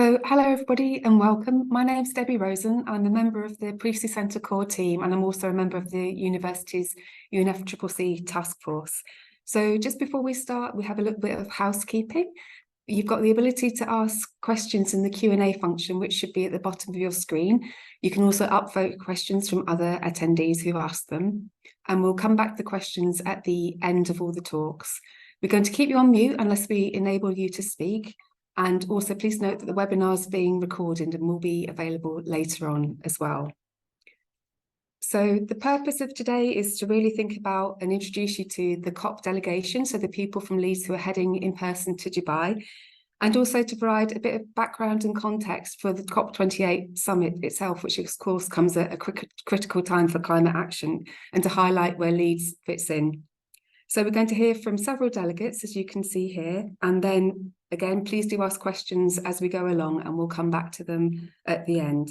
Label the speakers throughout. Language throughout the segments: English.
Speaker 1: So hello everybody and welcome. My name's Debbie Rosen. I'm a member of the Priestley Centre core team and I'm also a member of the university's UNFCCC task force. So just before we start, we have a little bit of housekeeping. You've got the ability to ask questions in the Q&A function, which should be at the bottom of your screen. You can also upvote questions from other attendees who asked them. And we'll come back to questions at the end of all the talks. We're going to keep you on mute unless we enable you to speak. And also please note that the webinar is being recorded and will be available later on as well. So the purpose of today is to really think about and introduce you to the COP delegation, so the people from Leeds who are heading in person to Dubai, and also to provide a bit of background and context for the COP28 summit itself, which of course comes at a critical time for climate action, and to highlight where Leeds fits in. So we're going to hear from several delegates, as you can see here, and then again, please do ask questions as we go along and we'll come back to them at the end.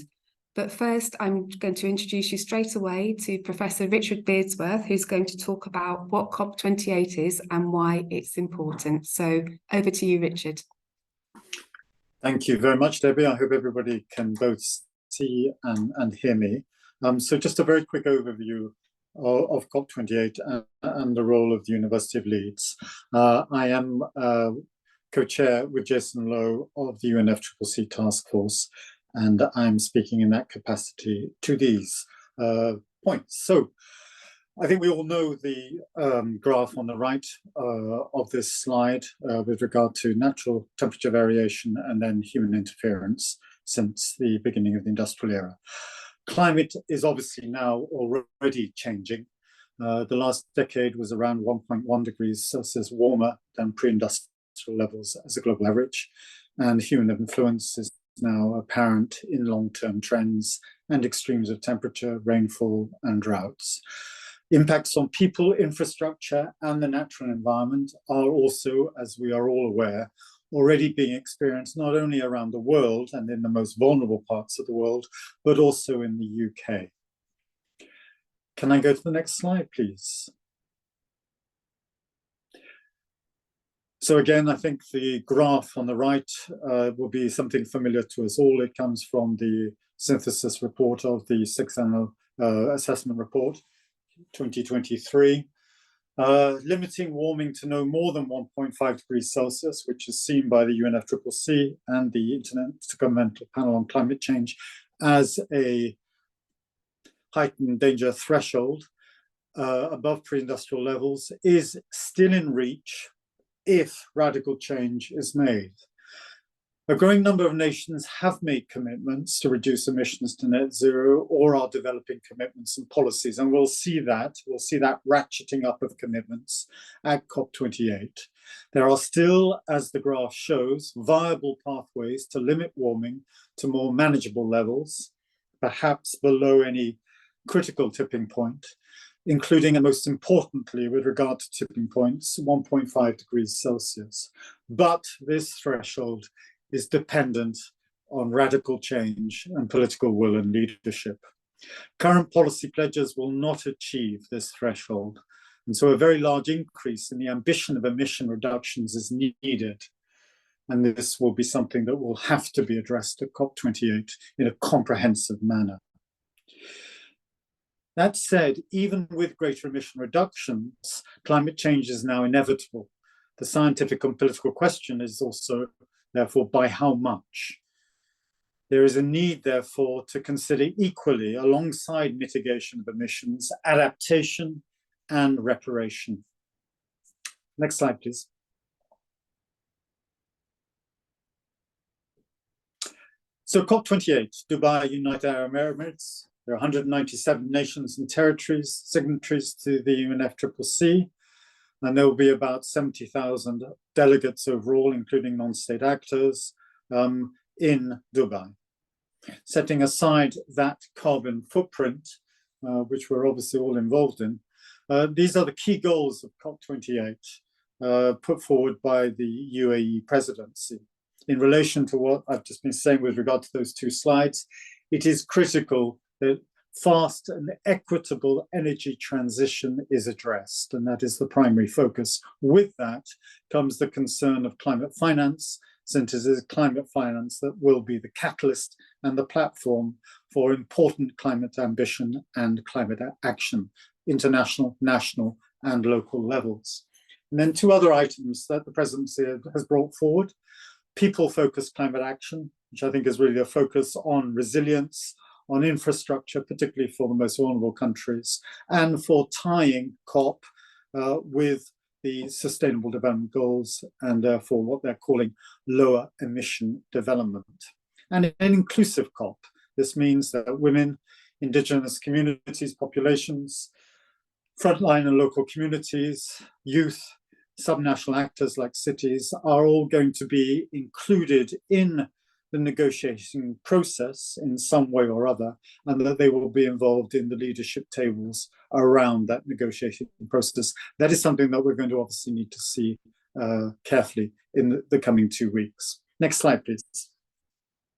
Speaker 1: But first, I'm going to introduce you straight away to Professor Richard Beardsworth, who's going to talk about what COP28 is and why it's important. So over to you, Richard.
Speaker 2: Thank you very much, Debbie. I hope everybody can both see and hear me. So just a very quick overview of COP28 and the role of the University of Leeds. I am co-chair with Jason Lowe of the UNFCCC task force, and I'm speaking in that capacity to these points. So I think we all know the graph on the right of this slide with regard to natural temperature variation and then human interference since the beginning of the industrial era. Climate is obviously now already changing. The last decade was around 1.1 degrees Celsius warmer than pre-industrial levels as a global average, and human influence is now apparent in long-term trends and extremes of temperature, rainfall, and droughts. Impacts on people, infrastructure, and the natural environment are also, as we are all aware, already being experienced not only around the world and in the most vulnerable parts of the world, but also in the UK. Can I go to the next slide, please? So again, I think the graph on the right will be something familiar to us all. It comes from the synthesis report of the Sixth Annual Assessment Report 2023. Limiting warming to no more than 1.5 degrees Celsius, which is seen by the UNFCCC and the Intergovernmental Panel on Climate Change as a heightened danger threshold above pre-industrial levels, is still in reach if radical change is made. A growing number of nations have made commitments to reduce emissions to net zero or are developing commitments and policies, and we'll see that ratcheting up of commitments at COP28. There are still, as the graph shows, viable pathways to limit warming to more manageable levels, perhaps below any critical tipping point, including, and most importantly, with regard to tipping points, 1.5 degrees Celsius. But this threshold is dependent on radical change and political will and leadership. Current policy pledges will not achieve this threshold, and so a very large increase in the ambition of emission reductions is needed, and this will be something that will have to be addressed at COP28 in a comprehensive manner. That said, even with greater emission reductions, climate change is now inevitable. The scientific and political question is also, therefore, by how much? There is a need, therefore, to consider equally, alongside mitigation of emissions, adaptation and reparation. Next slide, please. So COP28, Dubai, United Arab Emirates. There are 197 nations and territories, signatories to the UNFCCC, and there will be about 70,000 delegates overall, including non-state actors, in Dubai. Setting aside that carbon footprint, which we're obviously all involved in, these are the key goals of COP28 put forward by the UAE presidency. In relation to what I've just been saying with regard to those two slides, it is critical that fast and equitable energy transition is addressed, and that is the primary focus. With that comes the concern of climate finance, synthesis climate finance that will be the catalyst and the platform for important climate ambition and climate action, international, national, and local levels. And then two other items that the presidency has brought forward: people-focused climate action, which I think is really a focus on resilience, on infrastructure, particularly for the most vulnerable countries, and for tying COP with the Sustainable Development Goals and therefore what they're calling lower emission development. And an inclusive COP. This means that women, indigenous communities, populations, frontline and local communities, youth, subnational actors like cities are all going to be included in the negotiating process in some way or other, and that they will be involved in the leadership tables around that negotiating process. That is something that we're going to obviously need to see carefully in the coming 2 weeks. Next slide, please.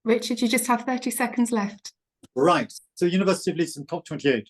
Speaker 1: Richard, you just have 30 seconds left.
Speaker 2: Right. So University of Leeds and COP28.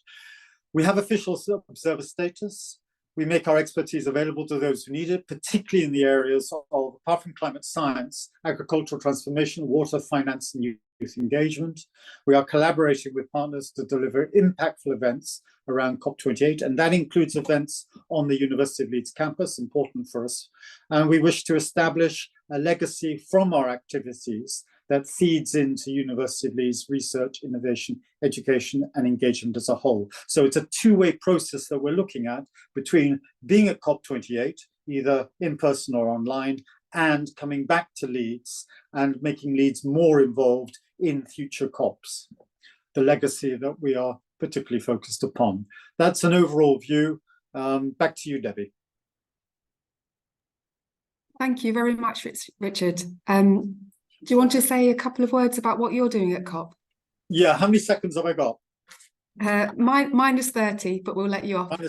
Speaker 2: We have official observer status. We make our expertise available to those who need it, particularly in the areas of, apart from climate science, agricultural transformation, water, finance, and youth engagement. We are collaborating with partners to deliver impactful events around COP28, and that includes events on the University of Leeds campus, important for us. And we wish to establish a legacy from our activities that feeds into University of Leeds research, innovation, education, and engagement as a whole. So it's a two-way process that we're looking at between being at COP28, either in person or online, and coming back to Leeds and making Leeds more involved in future COPs, the legacy that we are particularly focused upon. That's an overall view. Back to you, Debbie.
Speaker 1: Thank you very much, Richard. Do you want to say a couple of words about what you're doing at COP?
Speaker 2: Yeah, how many seconds have I got?
Speaker 1: Minus 30, but we'll let you off.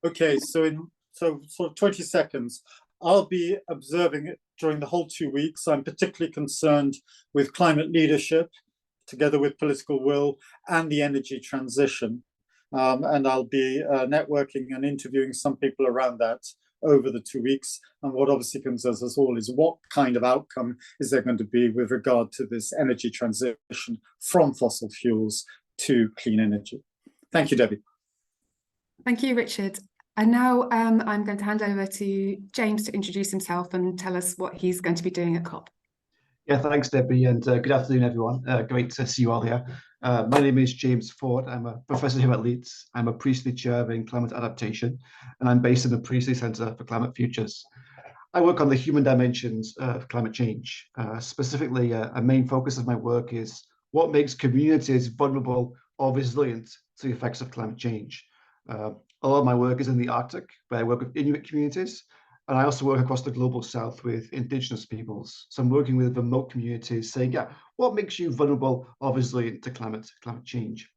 Speaker 2: Okay, so sort of 20 seconds. I'll be observing it during the whole 2 weeks. I'm particularly concerned with climate leadership, together with political will, and the energy transition. And I'll be networking and interviewing some people around that over the 2 weeks. And what obviously concerns us all is what kind of outcome is there going to be with regard to this energy transition from fossil fuels to clean energy. Thank you, Debbie.
Speaker 1: Thank you, Richard. And now I'm going to hand over to James to introduce himself and tell us what he's going to be doing at COP.
Speaker 3: Yeah, thanks, Debbie, and good afternoon, everyone. Great to see you all here. My name is James Ford. I'm a professor here at Leeds. I'm a Priestley Chair in Climate Adaptation, and I'm based in the Priestley Centre for Climate Futures. I work on the human dimensions of climate change. Specifically, a main focus of my work is what makes communities vulnerable or resilient to the effects of climate change. A lot of my work is in the Arctic, where I work with Inuit communities, and I also work across the global south with indigenous peoples. So I'm working with remote communities saying, yeah, what makes you vulnerable or resilient to climate change?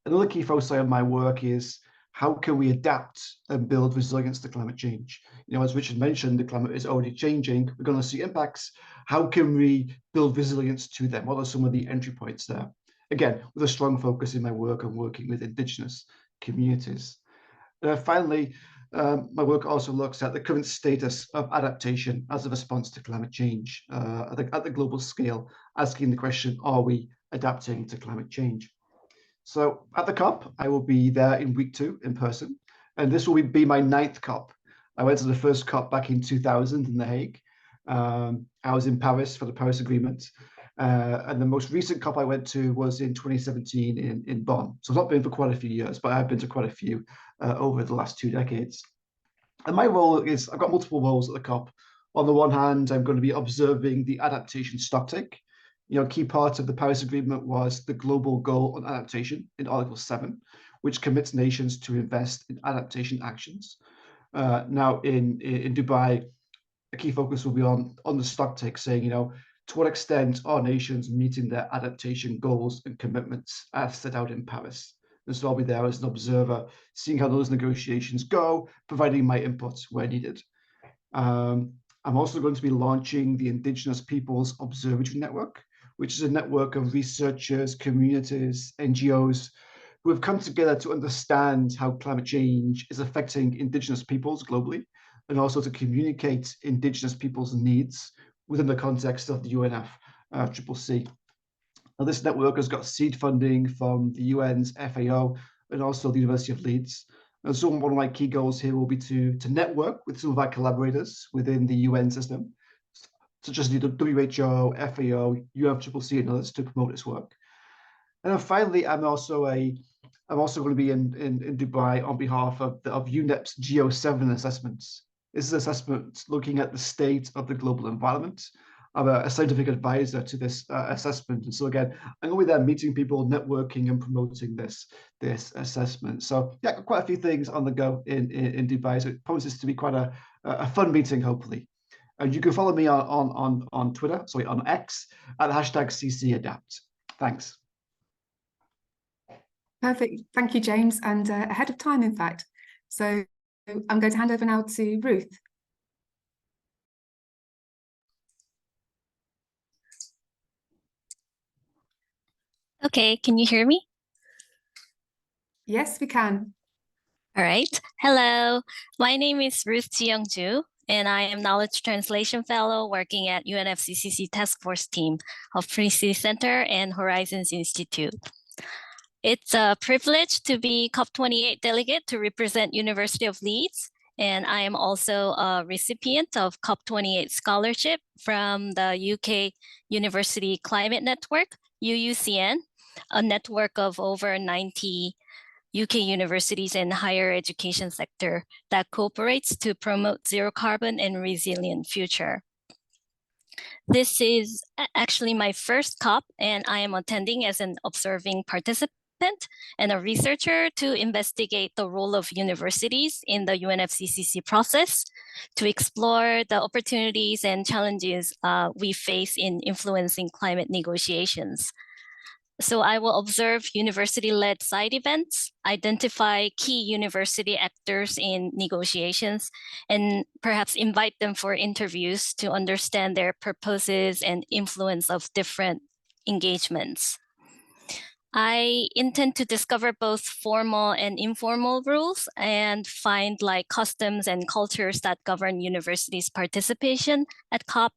Speaker 3: Another key focus of my work is how can we adapt and build resilience to climate change? You know, as Richard mentioned, the climate is already changing. We're going to see impacts. How can we build resilience to them? What are some of the entry points there? Again, with a strong focus in my work on working with indigenous communities. Finally, my work also looks at the current status of adaptation as a response to climate change at the global scale, asking the question, are we adapting to climate change? So at the COP, I will be there in week 2 in person, and this will be my 9th COP. I went to the first COP back in 2000 in The Hague. I was in Paris for the Paris Agreement. And the most recent COP I went to was in 2017 in Bonn. So I've not been for quite a few years, but I've been to quite a few over the last 2 decades. And my role is, I've got multiple roles at the COP. On the one hand, I'm going to be observing the adaptation stocktake. You know, a key part of the Paris Agreement was the global goal on adaptation in Article 7, which commits nations to invest in adaptation actions. Now in Dubai, a key focus will be on the stocktake, saying, you know, to what extent are nations meeting their adaptation goals and commitments as set out in Paris? And so I'll be there as an observer, seeing how those negotiations go, providing my input where needed. I'm also going to be launching the Indigenous Peoples Observatory Network, which is a network of researchers, communities, NGOs, who have come together to understand how climate change is affecting Indigenous peoples globally, and also to communicate Indigenous peoples' needs within the context of the UNFCCC. Now, this network has got seed funding from the UN's FAO and also the University of Leeds. And so one of my key goals here will be to network with some of our collaborators within the UN system, such as the WHO, FAO, UNFCCC, and others to promote this work. And then finally, I'm also going to be in Dubai on behalf of UNEP's Geo7 assessments. This is an assessment looking at the state of the global environment. I'm a scientific advisor to this assessment. And so again, I'm going to be there meeting people, networking and promoting this assessment. So yeah, quite a few things on the go in Dubai. So it promises to be quite a fun meeting, hopefully. And you can follow me on Twitter, on X, at the hashtag #CCAdapt. Thanks.
Speaker 1: Perfect. Thank you, James. And ahead of time, in fact. So I'm going to hand over now to Ruth.
Speaker 4: Okay, can you hear me?
Speaker 1: Yes, we can.
Speaker 4: All right. Hello, my name is Ruth Ji-Young-ju, and I am Knowledge Translation Fellow working at UNFCCC Task Force team of Priestley Center and Horizons Institute. It's a privilege to be COP28 delegate to represent University of Leeds, and I am also a recipient of COP28 scholarship from the UK University Climate Network, UUCN, a network of over 90 UK universities and higher education sector that cooperates to promote zero carbon and resilient future. This is actually my first COP, and I am attending as an observing participant and a researcher to investigate the role of universities in the UNFCCC process, to explore the opportunities and challenges we face in influencing climate negotiations. So I will observe university-led side events, identify key university actors in negotiations, and perhaps invite them for interviews to understand their purposes and influence of different engagements. I intend to discover both formal and informal rules and find like customs and cultures that govern universities' participation at COP.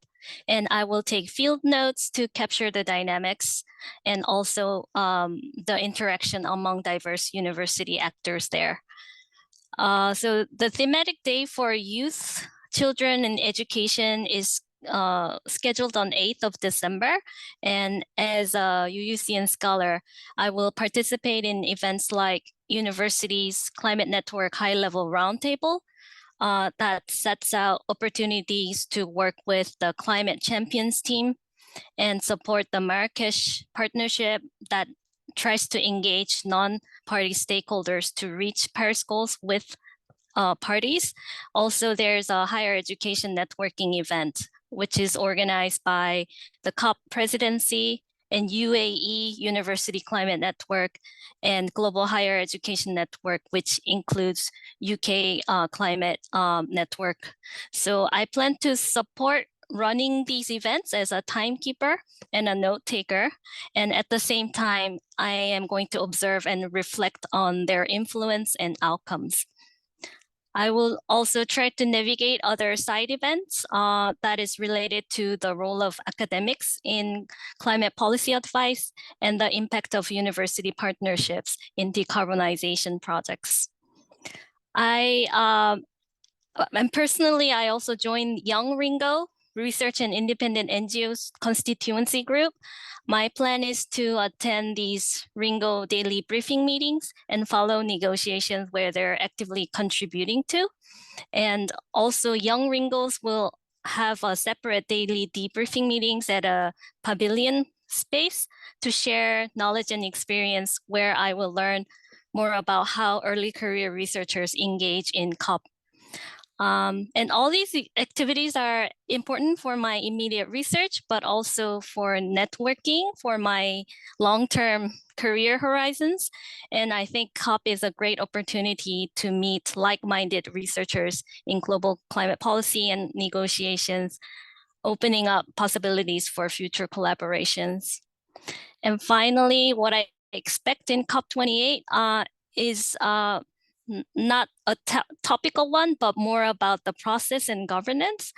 Speaker 4: And I will take field notes to capture the dynamics and also the interaction among diverse university actors there. So the thematic day for youth, children, and education is scheduled on 8th of December. And as a UUCN scholar, I will participate in events like University's Climate Network High-Level Roundtable that sets out opportunities to work with the Climate Champions team and support the Marrakesh Partnership that tries to engage non-party stakeholders to reach Paris goals with parties. Also, there's a higher education networking event, which is organized by the COP presidency and UAE University Climate Network and Global Higher Education Network, which includes UK Climate Network. So I plan to support running these events as a timekeeper and a note taker. And at the same time, I am going to observe and reflect on their influence and outcomes. I will also try to navigate other side events that is related to the role of academics in climate policy advice and the impact of university partnerships in decarbonization projects. And personally, I also joined Young Ringo Research and Independent NGOs Constituency Group. My plan is to attend these Ringo daily briefing meetings and follow negotiations where they're actively contributing to. And also Young Ringos will have a separate daily debriefing meetings at a pavilion space to share knowledge and experience where I will learn more about how early career researchers engage in COP. And all these activities are important for my immediate research, but also for networking, for my long-term career horizons. And I think COP is a great opportunity to meet like-minded researchers in global climate policy and negotiations, opening up possibilities for future collaborations. And finally, what I expect in COP28 is not a topical one, but more about the process and governance.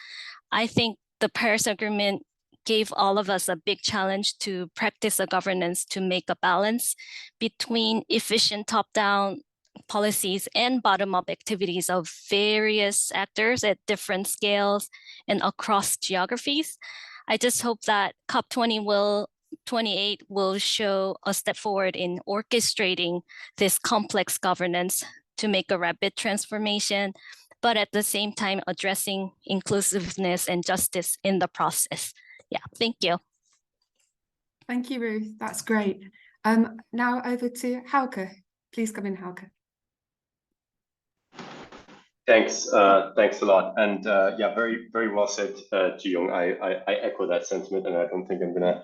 Speaker 4: I think the Paris Agreement gave all of us a big challenge to practice a governance to make a balance between efficient top-down policies and bottom-up activities of various actors at different scales and across geographies. I just hope that COP28 will show a step forward in orchestrating this complex governance to make a rapid transformation, but at the same time addressing inclusiveness and justice in the process. Yeah, thank you.
Speaker 1: Thank you, Ruth. That's great. Now over to Hauke. Please come in, Hauke.
Speaker 5: Thanks, thanks a lot, and yeah, very, very well said, Ji-Young. I echo that sentiment, and I don't think I'm gonna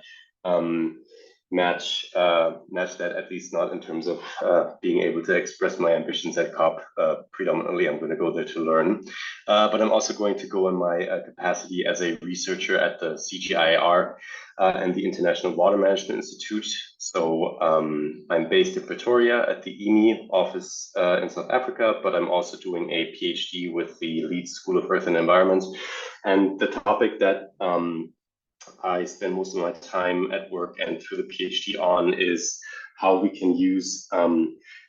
Speaker 5: match that, at least not in terms of being able to express my ambitions at COP. Predominantly, I'm going to go there to learn, but I'm also going to go in my capacity as a researcher at the CGIAR and the International Water Management Institute. So I'm based in Pretoria at the IMI office in South Africa, but I'm also doing a PhD with the Leeds School of Earth and Environment. And the topic that I spend most of my time at work and through the PhD on is how we can use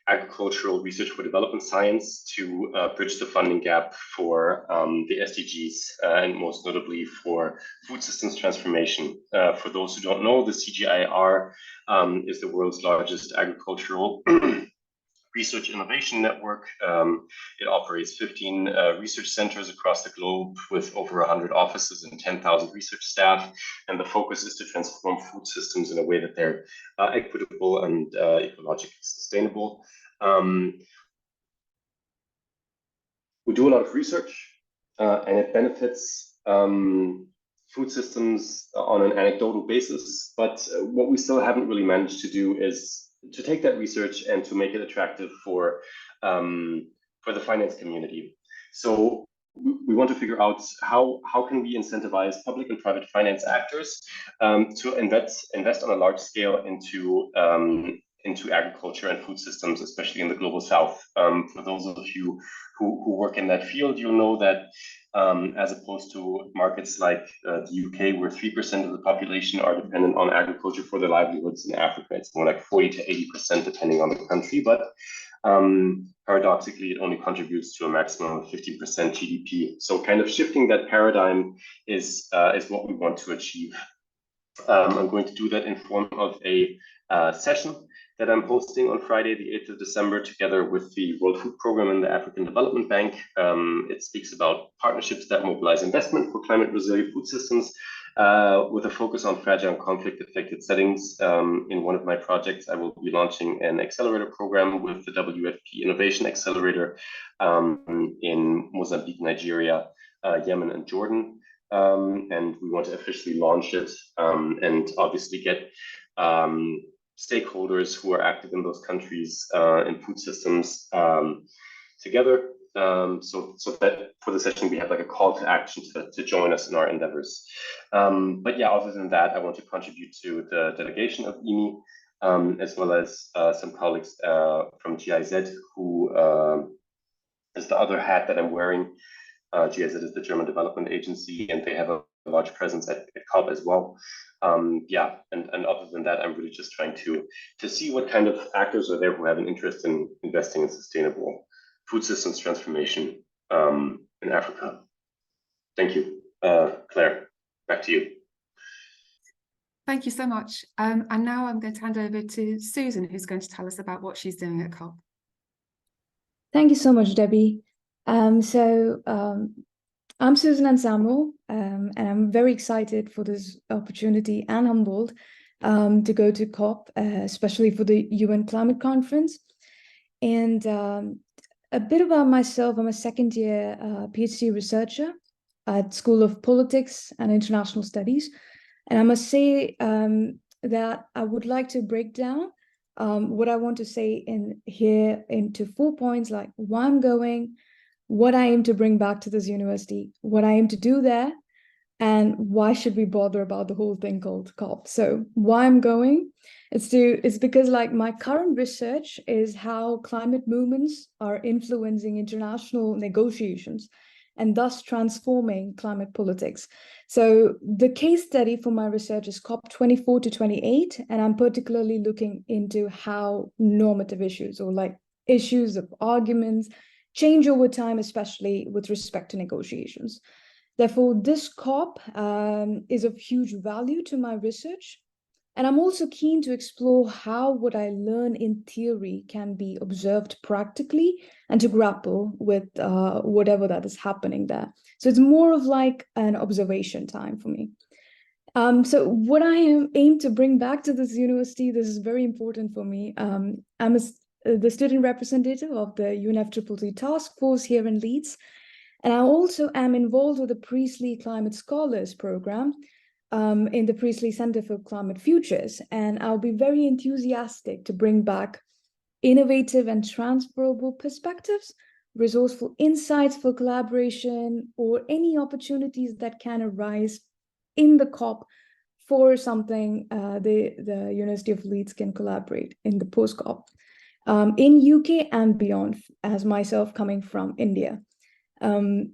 Speaker 5: agricultural research for development science to bridge the funding gap for the SDGs and most notably for food systems transformation. For those who don't know, the CGIAR is the world's largest agricultural research innovation network. It operates 15 research centers across the globe with over 100 offices and 10,000 research staff. And the focus is to transform food systems in a way that they're equitable and ecologically sustainable. We do a lot of research and it benefits food systems on an anecdotal basis. But what we still haven't really managed to do is to take that research and to make it attractive for the finance community. So we want to figure out how can we incentivize public and private finance actors to invest on a large scale into agriculture and food systems, especially in the global south. For those of you who work in that field, you'll know that as opposed to markets like the UK, where 3% of the population are dependent on agriculture for their livelihoods, in Africa, it's more like 40 to 80% depending on the country. But paradoxically, it only contributes to a maximum of 15% GDP. So kind of shifting that paradigm is what we want to achieve. I'm going to do that in form of a session that I'm hosting on Friday, the 8th of December, together with the World Food Programme and the African Development Bank. It speaks about partnerships that mobilize investment for climate resilient food systems, with a focus on fragile and conflict-affected settings. In one of my projects, I will be launching an accelerator program with the WFP Innovation Accelerator in Mozambique, Nigeria, Yemen, and Jordan. And we want to officially launch it and obviously get stakeholders who are active in those countries in food systems together. So that for the session, we have like a call to action to join us in our endeavors. But yeah, other than that, I want to contribute to the delegation of IMI, as well as some colleagues from GIZ, who is the other hat that I'm wearing. GIZ is the German Development Agency, and they have a large presence at COP as well. Yeah, and other than that, I'm really just trying to see what kind of actors are there who have an interest in investing in sustainable food systems transformation in Africa. Thank you. Claire, back to you.
Speaker 1: Thank you so much. And now I'm going to hand over to Susan, who's going to tell us about what she's doing at COP.
Speaker 6: Thank you so much, Debbie. I'm Susan and Samuel, and I'm very excited for this opportunity and humbled to go to COP, especially for the UN Climate Conference. And a bit about myself, I'm a second-year PhD researcher at School of Politics and International Studies. And I must say that I would like to break down what I want to say here into 4 points, like why I'm going, what I aim to bring back to this university, what I aim to do there, and why should we bother about the whole thing called COP. So why I'm going, it's because like my current research is how climate movements are influencing international negotiations and thus transforming climate politics. So the case study for my research is COP24 to 28, and I'm particularly looking into how normative issues, or like issues of arguments, change over time, especially with respect to negotiations. Therefore, this COP is of huge value to my research. And I'm also keen to explore how what I learn in theory can be observed practically and to grapple with whatever that is happening there. So it's more of like an observation time for me. So what I aim to bring back to this university, this is very important for me. I'm the student representative of the UNFCCC task force here in Leeds. And I also am involved with the Priestley Climate Scholars Program in the Priestley Center for Climate Futures. And I'll be very enthusiastic to bring back innovative and transferable perspectives, resourceful insights for collaboration, or any opportunities that can arise in the COP for something the University of Leeds can collaborate in the post-COP in UK and beyond, as myself coming from India.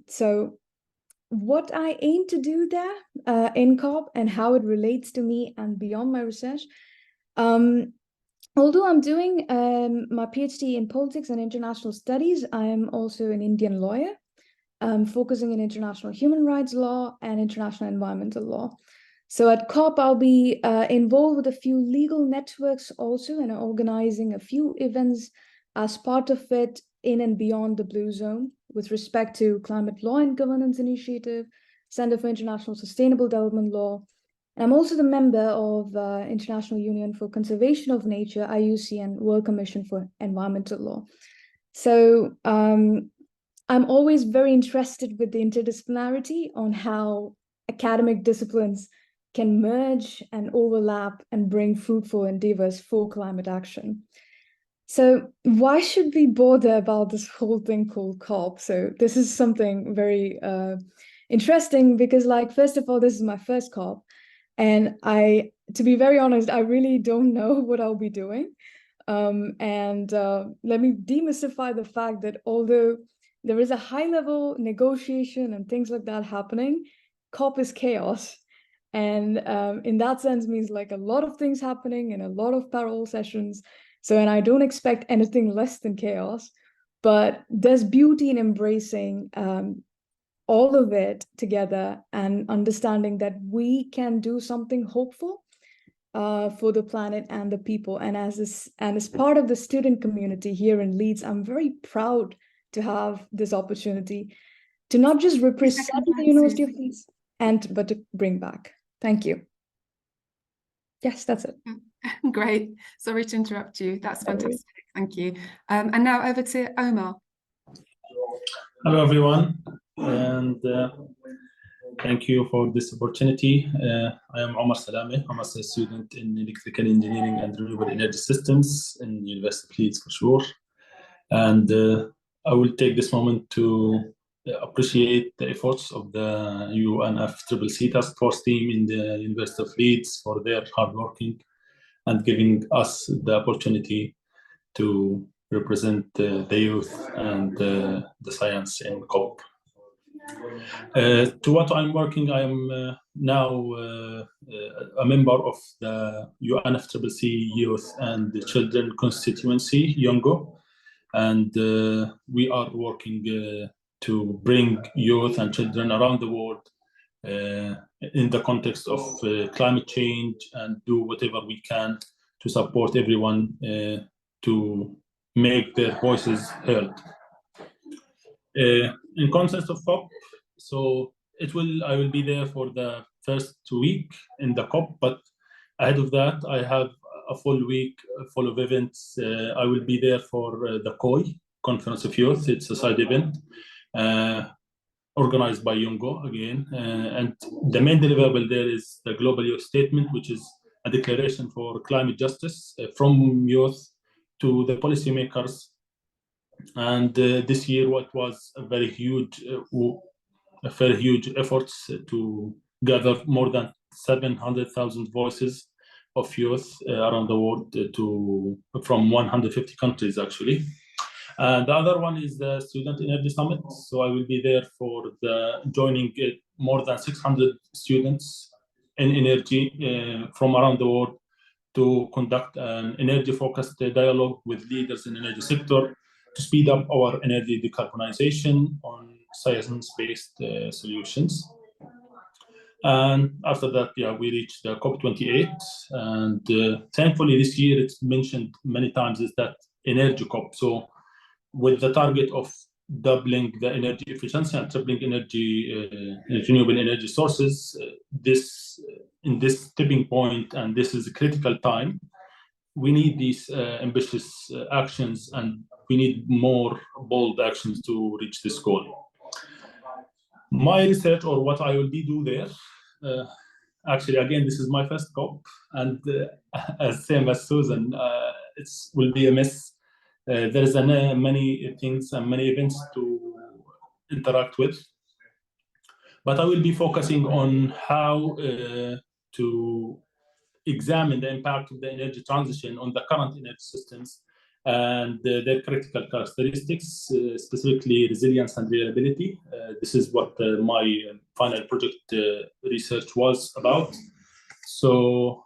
Speaker 6: So what I aim to do there in COP and how it relates to me and beyond my research, although I'm doing my PhD in politics and international studies, I am also an Indian lawyer, focusing in international human rights law and international environmental law. So at COP, I'll be involved with a few legal networks also, and organizing a few events as part of it in and beyond the Blue Zone with respect to Climate Law and Governance Initiative, Center for International Sustainable Development Law. And I'm also the member of International Union for Conservation of Nature, IUCN, and World Commission for Environmental Law. So I'm always very interested with the interdisciplinarity on how academic disciplines can merge and overlap and bring fruitful endeavors for climate action. So why should we bother about this whole thing called COP? So this is something very interesting because, like, first of all, this is my first COP. And to be very honest, I really don't know what I'll be doing. Let me demystify the fact that although there is a high-level negotiation and things like that happening, COP is chaos. And in that sense means like a lot of things happening and a lot of parallel sessions. So, and I don't expect anything less than chaos, but there's beauty in embracing all of it together and understanding that we can do something hopeful for the planet and the people. And as part of the student community here in Leeds, I'm very proud to have this opportunity to not just represent the University of Leeds, but to bring back. Thank you. Yes, that's it.
Speaker 1: Great. Sorry to interrupt you. That's fantastic. Thank you. And now over to Omar.
Speaker 7: Hello, everyone, and thank you for this opportunity. I am Omar Salame. I'm a student in electrical engineering and renewable energy systems in University of Leeds for sure. And I will take this moment to appreciate the efforts of the UNFCCC task force team in the University of Leeds for their hard working and giving us the opportunity to represent the youth and the science in COP. To what I'm working, I am now a member of the UNFCCC Youth and the Children Constituency, YONGO, and we are working to bring youth and children around the world in the context of climate change and do whatever we can to support everyone to make their voices heard. In context of COP, so I will be there for the first week in the COP, but ahead of that, I have a full week full of events. I will be there for the COI, Conference of Youth. It's a side event organized by YONGO again. And the main deliverable there is the Global Youth Statement, which is a declaration for climate justice from youth to the policymakers. And this year, what was a very huge efforts to gather more than 700,000 voices of youth around the world from 150 countries, actually. And the other one is the Student Energy Summit. So I will be there for joining more than 600 students in energy from around the world to conduct an energy-focused dialogue with leaders in the energy sector to speed up our energy decarbonization on science-based solutions. And after that, we reached the COP28. And thankfully, this year, it's mentioned many times, is that energy COP. So with the target of doubling the energy efficiency and tripling renewable energy sources, in this tipping point, and this is a critical time, we need these ambitious actions, and we need more bold actions to reach this goal. My research, or what I will do there, actually, again, this is my first COP, and same as Susan, it will be a mess. There is many things and many events to interact with, but I will be focusing on how to examine the impact of the energy transition on the current energy systems and their critical characteristics, specifically resilience and reliability. This is what my final project research was about. So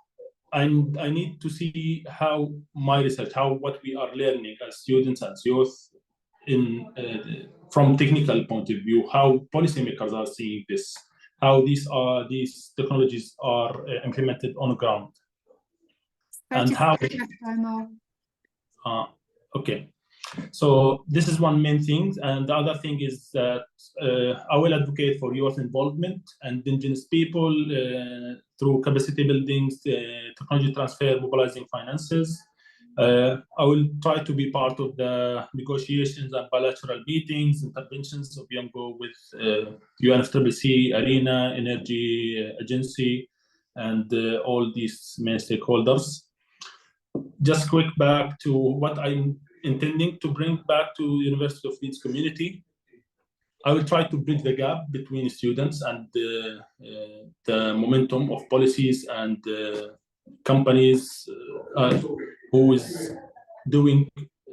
Speaker 7: I need to see how my research, what we are learning as students, as youth, from technical point of view, how policymakers are seeing this, how these technologies are implemented on the ground, and how. Okay. So this is one main thing, and the other thing is that I will advocate for youth involvement and indigenous people through capacity buildings, technology transfer, mobilizing finances. I will try to be part of the negotiations and bilateral meetings, interventions of Youngo with UNFCCC, ARENA, Energy Agency, and all these main stakeholders. Just quick back to what I'm intending to bring back to University of Leeds community. I will try to bridge the gap between students and the momentum of policies and companies who is doing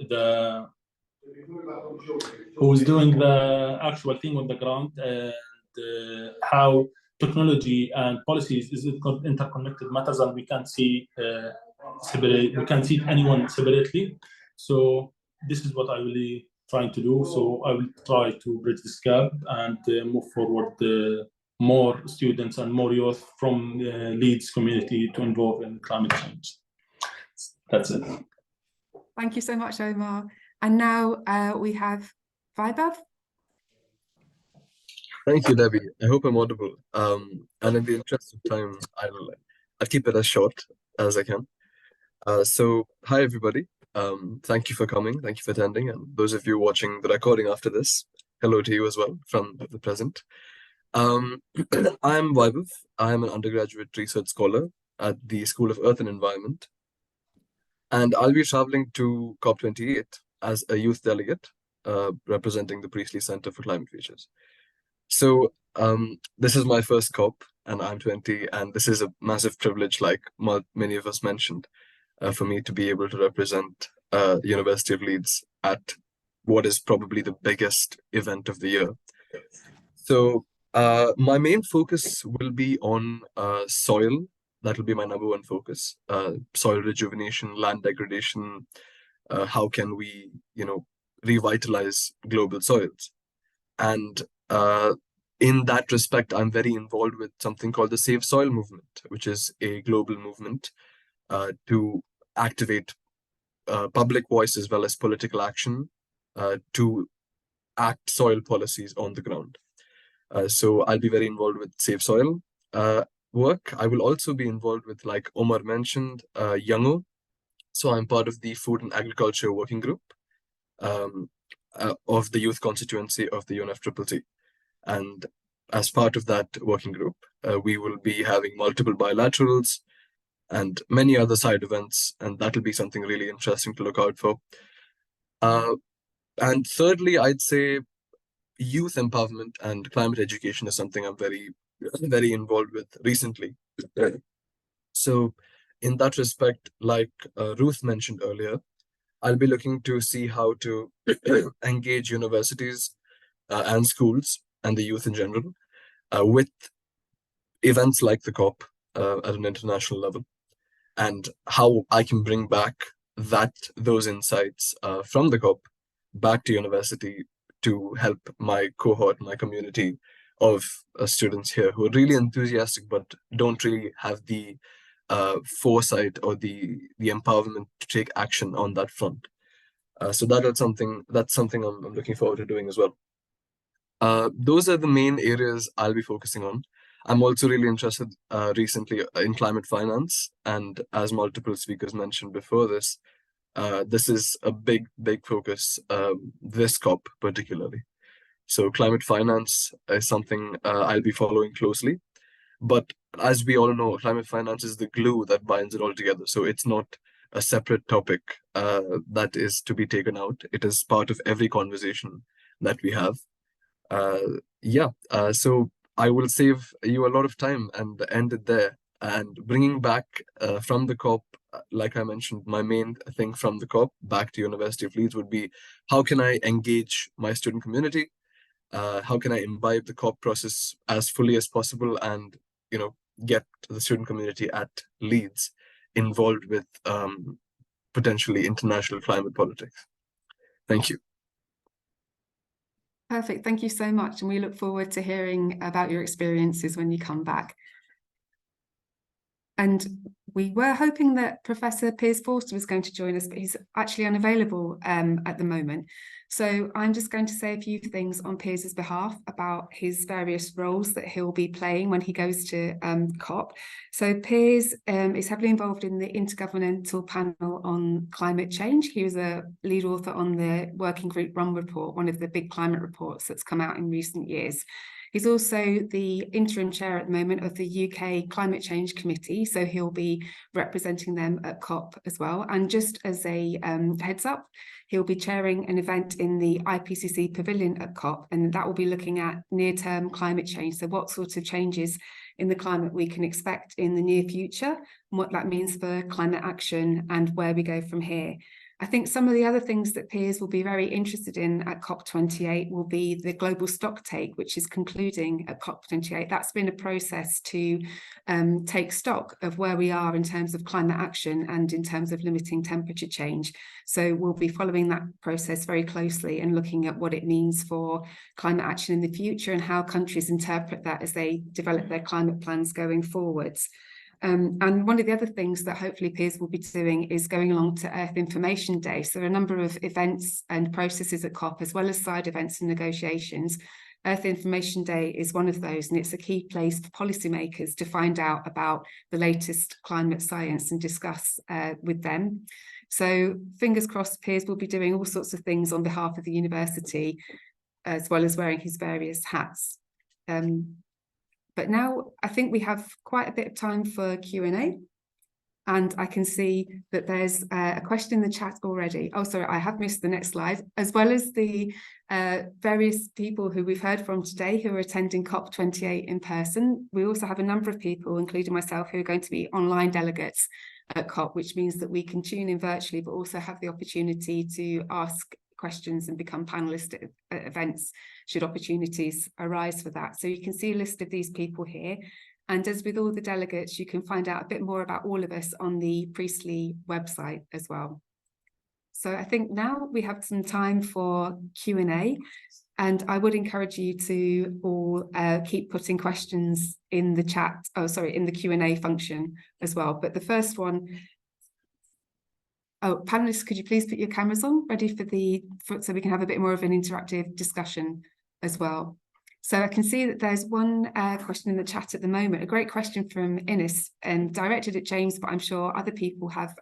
Speaker 7: the actual thing on the ground, and how technology and policies is interconnected matters, and we can't see anyone separately. So this is what I will be trying to do. So I will try to bridge this gap and move forward more students and more youth from the Leeds community to involve in climate change. That's it.
Speaker 1: Thank you so much, Omar. And now we have Vaibhav.
Speaker 8: Thank you, Debbie. I hope I'm audible. And in the interest of time, I'll keep it as short as I can. So hi, everybody. Thank you for coming. Thank you for attending. And those of you watching the recording after this, hello to you as well from the present. I'm Vaibhav. I'm an undergraduate research scholar at the School of Earth and Environment. And I'll be traveling to COP28 as a youth delegate representing the Priestley Center for Climate Futures. So this is my first COP, and I'm 20, and this is a massive privilege, like many of us mentioned, for me to be able to represent University of Leeds at what is probably the biggest event of the year. So my main focus will be on soil. That will be my number one focus. Soil rejuvenation, land degradation. How can we, revitalize global soils? And in that respect, I'm very involved with something called the Save Soil movement, which is a global movement to activate public voice as well as political action to act soil policies on the ground. So I'll be very involved with Save Soil work. I will also be involved with, like Omar mentioned, Youngo. So I'm part of the Food and Agriculture Working Group of the youth constituency of the UNFCCC. And as part of that working group, we will be having multiple bilaterals and many other side events, and that'll be something really interesting to look out for. And thirdly, I'd say youth empowerment and climate education is something I'm very, very involved with recently. So in that respect, like Ruth mentioned earlier, I'll be looking to see how to engage universities and schools and the youth in general with events like the COP at an international level, and how I can bring back those insights from the COP back to university to help my cohort, my community of students here who are really enthusiastic but don't really have the foresight or the empowerment to take action on that front. So that's something I'm looking forward to doing as well. Those are the main areas I'll be focusing on. I'm also really interested recently in climate finance, and as multiple speakers mentioned before this, this is a big focus this COP particularly. So climate finance is something I'll be following closely. But as we all know, climate finance is the glue that binds it all together. So it's not a separate topic that is to be taken out. It is part of every conversation that we have. So I will save you a lot of time and end it there. And bringing back from the COP, like I mentioned, my main thing from the COP back to University of Leeds would be, how can I engage my student community? How can I imbibe the COP process as fully as possible, and get the student community at Leeds involved with potentially international climate politics? Thank you.
Speaker 1: Perfect. Thank you so much. And we look forward to hearing about your experiences when you come back. And we were hoping that Professor Piers Forster was going to join us, but he's actually unavailable at the moment. So I'm just going to say a few things on Piers's behalf about his various roles that he'll be playing when he goes to COP. So Piers is heavily involved in the Intergovernmental Panel on Climate Change. He was a lead author on the Working Group Run report, one of the big climate reports that's come out in recent years. He's also the interim chair at the moment of the UK Climate Change Committee, so he'll be representing them at COP as well. And just as a heads up, he'll be chairing an event in the IPCC Pavilion at COP, and that will be looking at near-term climate change. So what sort of changes in the climate we can expect in the near future, and what that means for climate action and where we go from here. I think some of the other things that Piers will be very interested in at COP28 will be the global stock take, which is concluding at COP28. That's been a process to take stock of where we are in terms of climate action and in terms of limiting temperature change. So we'll be following that process very closely and looking at what it means for climate action in the future and how countries interpret that as they develop their climate plans going forwards. And one of the other things that hopefully Piers will be doing is going along to Earth Information Day. So a number of events and processes at COP, as well as side events and negotiations. Earth Information Day is one of those, and it's a key place for policymakers to find out about the latest climate science and discuss with them. So fingers crossed, Piers will be doing all sorts of things on behalf of the university, as well as wearing his various hats. But now I think we have quite a bit of time for Q&A. And I can see that there's a question in the chat already. Oh, sorry, I have missed the next slide. As well as the various people who we've heard from today who are attending COP28 in person, we also have a number of people, including myself, who are going to be online delegates at COP, which means that we can tune in virtually, but also have the opportunity to ask questions and become panelists at events should opportunities arise for that. So you can see a list of these people here. And as with all the delegates, you can find out a bit more about all of us on the Priestley website as well. So I think now we have some time for Q&A, and I would encourage you to all keep putting questions in the chat, in the Q&A function as well. But the first one, panelists, could you please put your cameras on, ready so we can have a bit more of an interactive discussion as well. So I can see that there's one question in the chat at the moment, a great question from Ines, and directed at James, but I'm sure other people have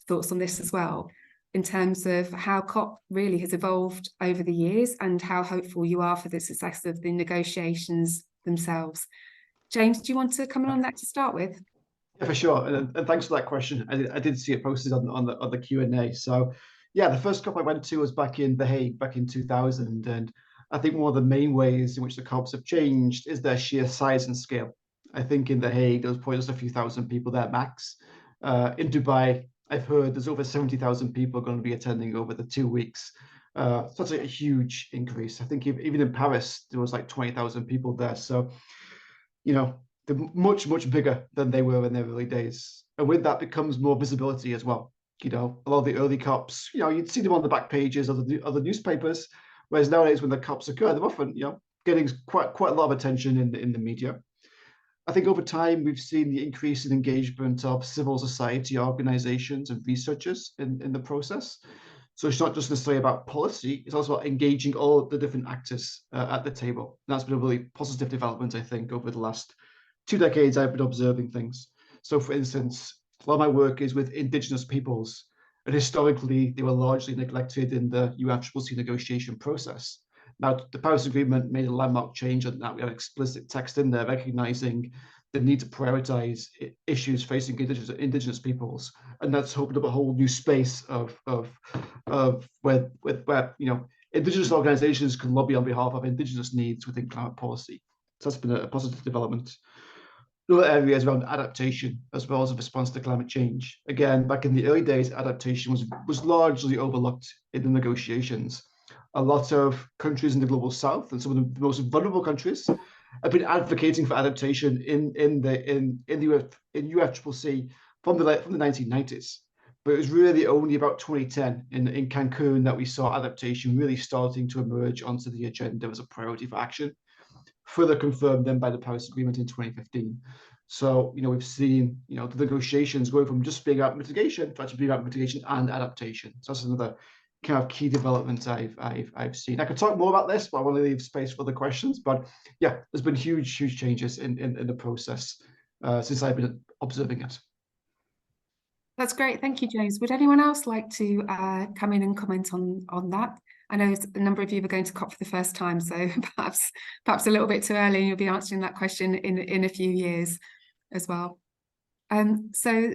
Speaker 1: thoughts on this as well, in terms of how COP really has evolved over the years and how hopeful you are for the success of the negotiations themselves. James, do you want to come in on that to start with?
Speaker 3: Yeah, for sure, and thanks for that question. I did see it posted on the Q&A. So yeah, the first COP I went to was back in The Hague back in 2000, and I think one of the main ways in which the COPs have changed is their sheer size and scale. I think in The Hague there was probably just a few thousand people there max. In Dubai, I've heard there's over 70,000 people going to be attending over the 2 weeks. So that's a huge increase. I think even in Paris, there was like 20,000 people there. So, you know, they're much, much bigger than they were in their early days. And with that becomes more visibility as well. You know, a lot of the early COPs, you know, you'd see them on the back pages of the newspapers, whereas nowadays when the COPs occur, they're often, you know, getting quite a lot of attention in the media. I think over time, we've seen the increase in engagement of civil society organizations and researchers in the process. So it's not just necessarily about policy, it's also about engaging all the different actors at the table. And that's been a really positive development, I think, over the last 2 decades I've been observing things. So for instance, a lot of my work is with indigenous peoples, and historically they were largely neglected in the UNFCCC negotiation process. Now, the Paris Agreement made a landmark change on that. We have explicit text in there recognizing the need to prioritize issues facing indigenous peoples, and that's opened up a whole new space of where you know, indigenous organizations can lobby on behalf of indigenous needs within climate policy. So that's been a positive development. Other areas around adaptation as well as a response to climate change. Again, back in the early days, adaptation was largely overlooked in the negotiations. A lot of countries in the global south and some of the most vulnerable countries have been advocating for adaptation in UNFCCC from the 1990s. But it was really only about 2010 in Cancun that we saw adaptation really starting to emerge onto the agenda as a priority for action, further confirmed then by the Paris Agreement in 2015. So, you know, we've seen, you know, the negotiations going from just being about mitigation to actually being about mitigation and adaptation. So that's another kind of key developments I've seen. I could talk more about this, but I want to leave space for the questions. But yeah, there's been huge changes in the process since I've been observing it.
Speaker 1: That's great. Thank you, James. Would anyone else like to come in and comment on that? I know a number of you are going to COP for the first time, so perhaps a little bit too early, and you'll be answering that question in a few years as well. So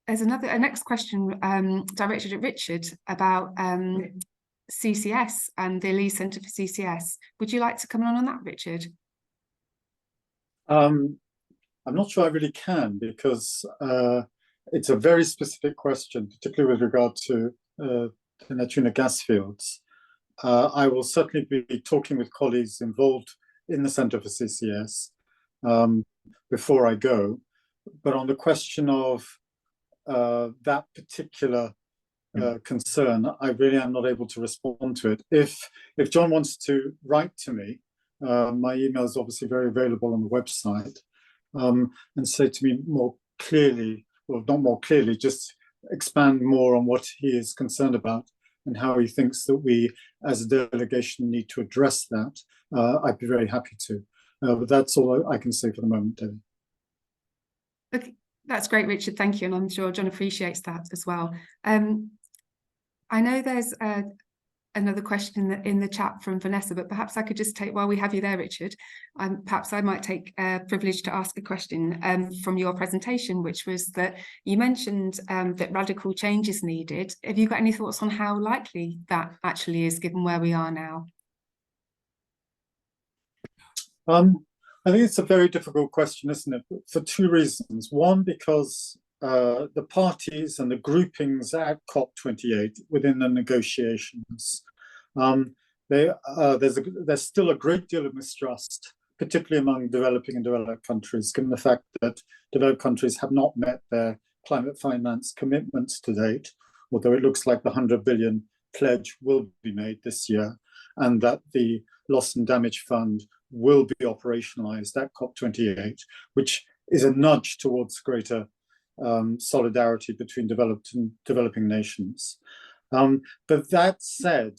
Speaker 1: there's a next question directed at Richard about CCS and the Leeds Centre for CCS. Would you like to come on that, Richard?
Speaker 2: I'm not sure I really can, because it's a very specific question, particularly with regard to the Natuna gas fields. I will certainly be talking with colleagues involved in the Centre for CCS before I go. But on the question of that particular concern, I really am not able to respond to it. If John wants to write to me, my email is obviously very available on the website, and say to me more clearly, well, not more clearly, just expand more on what he is concerned about and how he thinks that we as a delegation need to address that, I'd be very happy to. But that's all I can say for the moment, Debbie.
Speaker 1: Okay, that's great, Richard. Thank you. And I'm sure John appreciates that as well. I know there's another question in the chat from Vanessa, but perhaps I could just take, while we have you there, Richard, perhaps I might take privilege to ask a question from your presentation, which was that you mentioned that radical change is needed. Have you got any thoughts on how likely that actually is, given where we are now?
Speaker 2: I think it's a very difficult question, isn't it? For two reasons. One, because the parties and the groupings at COP28 within the negotiations, there's still a great deal of mistrust, particularly among developing and developed countries, given the fact that developed countries have not met their climate finance commitments to date, although it looks like the 100 billion pledge will be made this year, and that the loss and damage fund will be operationalized at COP28, which is a nudge towards greater solidarity between developed and developing nations. But that said,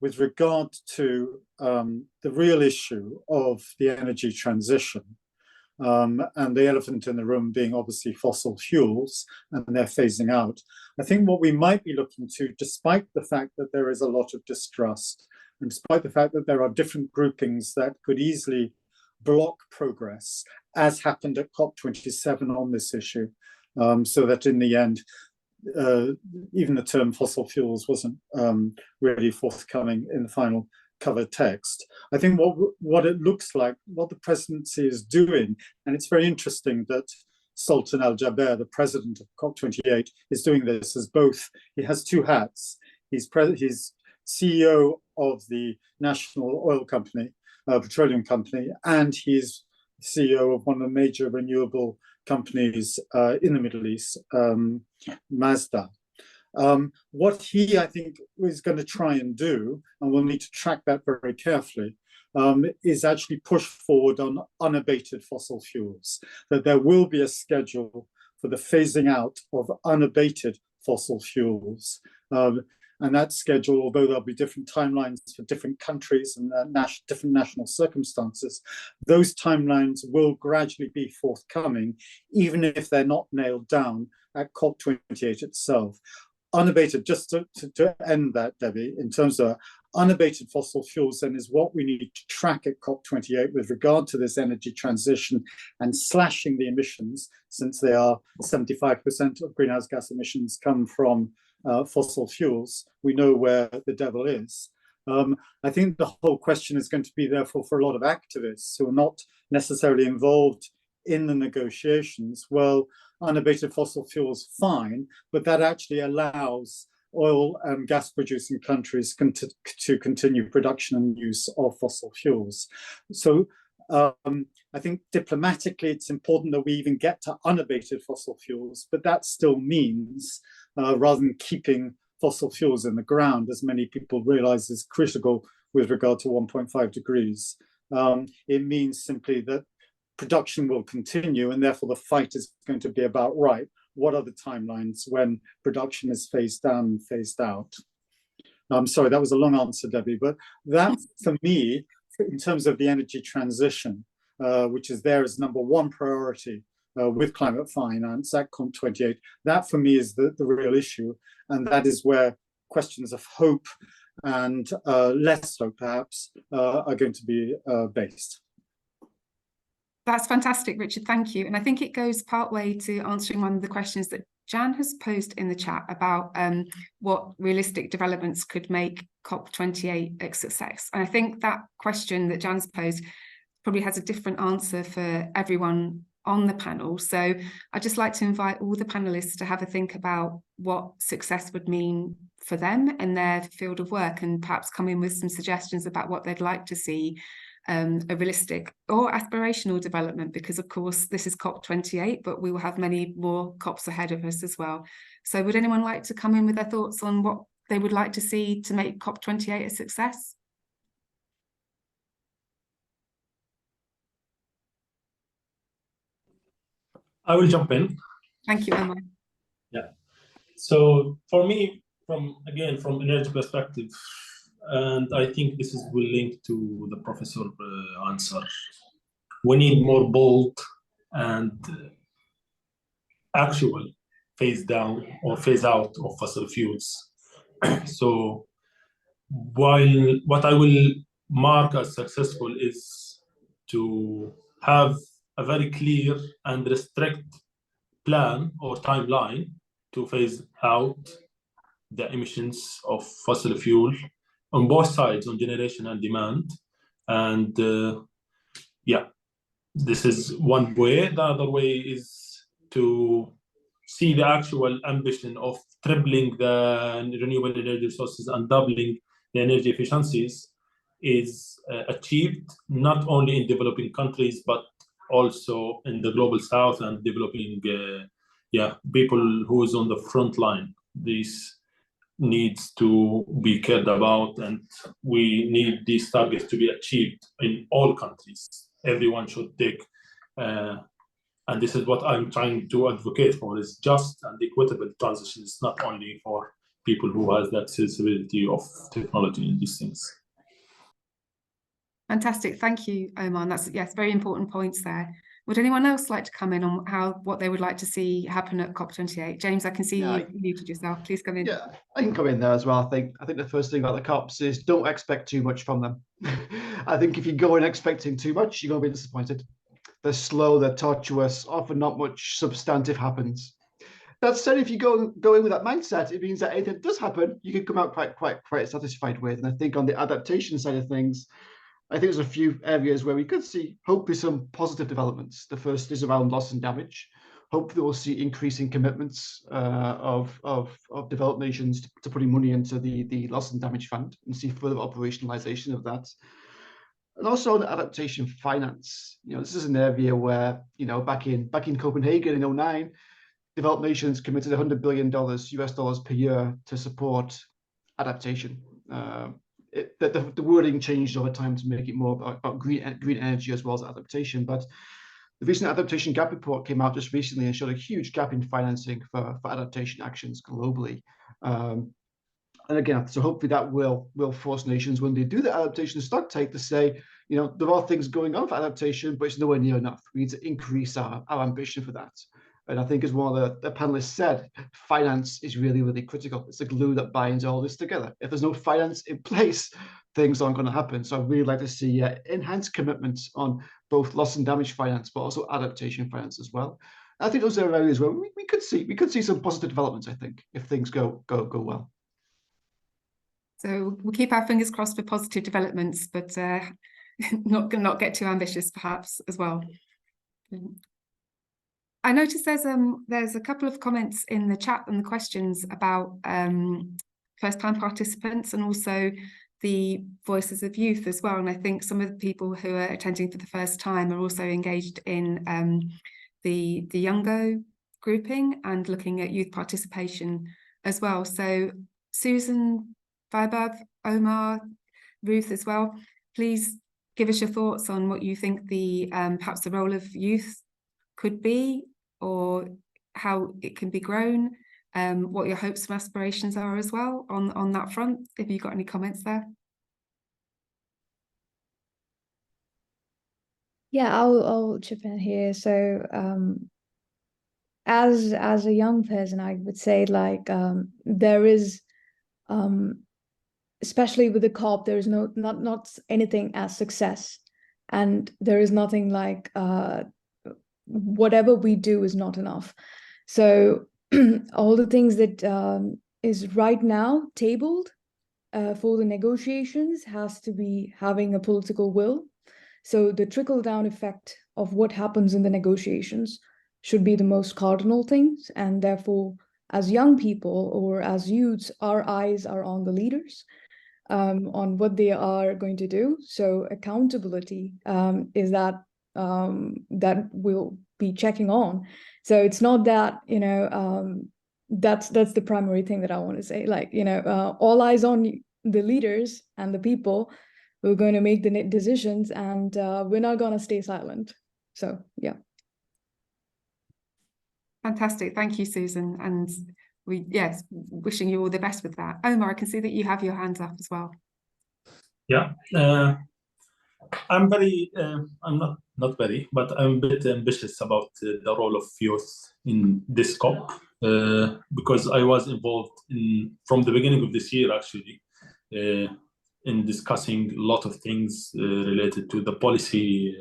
Speaker 2: with regard to the real issue of the energy transition, and the elephant in the room being obviously fossil fuels and their phasing out, I think what we might be looking to, despite the fact that there is a lot of distrust, and despite the fact that there are different groupings that could easily block progress, as happened at COP27 on this issue, so that in the end, even the term fossil fuels wasn't really forthcoming in the final cover text. I think what it looks like, what the presidency is doing, and it's very interesting that Sultan Al Jaber, the president of COP28, is doing this as both. He has two hats. He's CEO of the national oil company, petroleum company, and he's CEO of one of the major renewable companies in the Middle East, Mazda. What he, I think, is going to try and do, and we'll need to track that very carefully, is actually push forward on unabated fossil fuels, that there will be a schedule for the phasing out of unabated fossil fuels. And that schedule, although there'll be different timelines for different countries and different national circumstances, those timelines will gradually be forthcoming, even if they're not nailed down at COP28 itself. Unabated, just to end that, Debbie, in terms of unabated fossil fuels, then is what we need to track at COP28 with regard to this energy transition and slashing the emissions, since they are 75% of greenhouse gas emissions come from fossil fuels. We know where the devil is. I think the whole question is going to be, therefore, for a lot of activists who are not necessarily involved in the negotiations, well, unabated fossil fuels, fine, but that actually allows oil and gas producing countries to continue production and use of fossil fuels. So I think diplomatically it's important that we even get to unabated fossil fuels, but that still means, rather than keeping fossil fuels in the ground, as many people realize is critical with regard to 1.5 degrees, it means simply that production will continue, and therefore the fight is going to be about, right, what are the timelines when production is phased down and phased out? I'm sorry, that was a long answer, Debbie, but that, for me, in terms of the energy transition, which is there as number one priority with climate finance at COP28, that for me is the real issue. And that is where questions of hope and less hope, perhaps, are going to be based.
Speaker 1: That's fantastic, Richard. Thank you. And I think it goes partway to answering one of the questions that Jan has posed in the chat about what realistic developments could make COP28 a success. And I think that question that Jan's posed probably has a different answer for everyone on the panel. So I'd just like to invite all the panelists to have a think about what success would mean for them in their field of work, and perhaps come in with some suggestions about what they'd like to see a realistic or aspirational development, because of course this is COP28, but we will have many more COPs ahead of us as well. So would anyone like to come in with their thoughts on what they would like to see to make COP28 a success?
Speaker 7: I will jump in.
Speaker 1: Thank you, Emma.
Speaker 7: Yeah. So for me, from energy perspective, and I think this will link to the professor answer, we need more bold and actual phase down or phase out of fossil fuels. So while what I will mark as successful is to have a very clear and strict plan or timeline to phase out the emissions of fossil fuel on both sides, on generation and demand. And yeah, this is one way. The other way is to see the actual ambition of tripling the renewable energy sources and doubling the energy efficiencies is achieved not only in developing countries, but also in the global south and developing people who is on the front line. This needs to be cared about, and we need these targets to be achieved in all countries. Everyone should take, and this is what I'm trying to advocate for, is just and equitable transitions, not only for people who has that accessibility of technology and these things.
Speaker 1: Fantastic, thank you, Oman. That's, yes, very important points there. Would anyone else like to come in on what they would like to see happen at COP28? James, I can see you muted yourself. Please come in.
Speaker 3: Yeah, I can come in there as well. I think the first thing about the COPs is don't expect too much from them. I think if you go in expecting too much, you're going to be disappointed. They're slow, they're tortuous, often not much substantive happens. That said, if you go in with that mindset, it means that anything that does happen, you can come out quite satisfied with. And I think on the adaptation side of things, I think there's a few areas where we could see hopefully some positive developments. The first is around loss and damage. hopefully we'll see increasing commitments of developed nations to putting money into the loss and damage fund and see further operationalization of that. And also on adaptation finance, this is an area where, back in Copenhagen in 2009, developed nations committed $100 billion US per year to support adaptation. The wording changed over time to make it more about green energy as well as adaptation. But the recent adaptation gap report came out just recently and showed a huge gap in financing for adaptation actions globally. And again, so hopefully that will force nations, when they do the adaptation stock take, to say, there are things going on for adaptation, but it's nowhere near enough. We need to increase our ambition for that. And I think, as one of the panelists said, finance is really, really critical. It's the glue that binds all this together. If there's no finance in place, things aren't going to happen. So I'd really like to see enhanced commitments on both loss and damage finance, but also adaptation finance as well. And I think those are areas where we could see some positive developments, I think, if things go well.
Speaker 1: So we'll keep our fingers crossed for positive developments, but not get too ambitious, perhaps, as well. I noticed there's a couple of comments in the chat and the questions about first-time participants and also the voices of youth as well. And I think some of the people who are attending for the first time are also engaged in the younger grouping and looking at youth participation as well. So Susan, Vaibhav, Omar, Ruth as well, please give us your thoughts on what you think the perhaps the role of youth could be, or how it can be grown, what your hopes and aspirations are as well on that front, if you've got any comments there.
Speaker 6: Yeah, I'll chip in here. So as a young person, I would say, like, there is especially with the COP, there is not anything as success, and there is nothing like whatever we do is not enough. So all the things that is right now tabled for the negotiations has to be having a political will. So the trickle-down effect of what happens in the negotiations should be the most cardinal things, and therefore, as young people or as youths, our eyes are on the leaders, on what they are going to do. So accountability is that that we'll be checking on. So it's not that, that's the primary thing that I want to say. Like, all eyes on the leaders and the people who are going to make the decisions, and we're not going to stay silent. So, yeah.
Speaker 1: Fantastic. Thank you, Susan. And wishing you all the best with that. Omar, I can see that you have your hands up as well.
Speaker 7: Yeah, I'm not very, but I'm a bit ambitious about the role of youth in this COP, because I was involved from the beginning of this year, actually, in discussing a lot of things related to the policy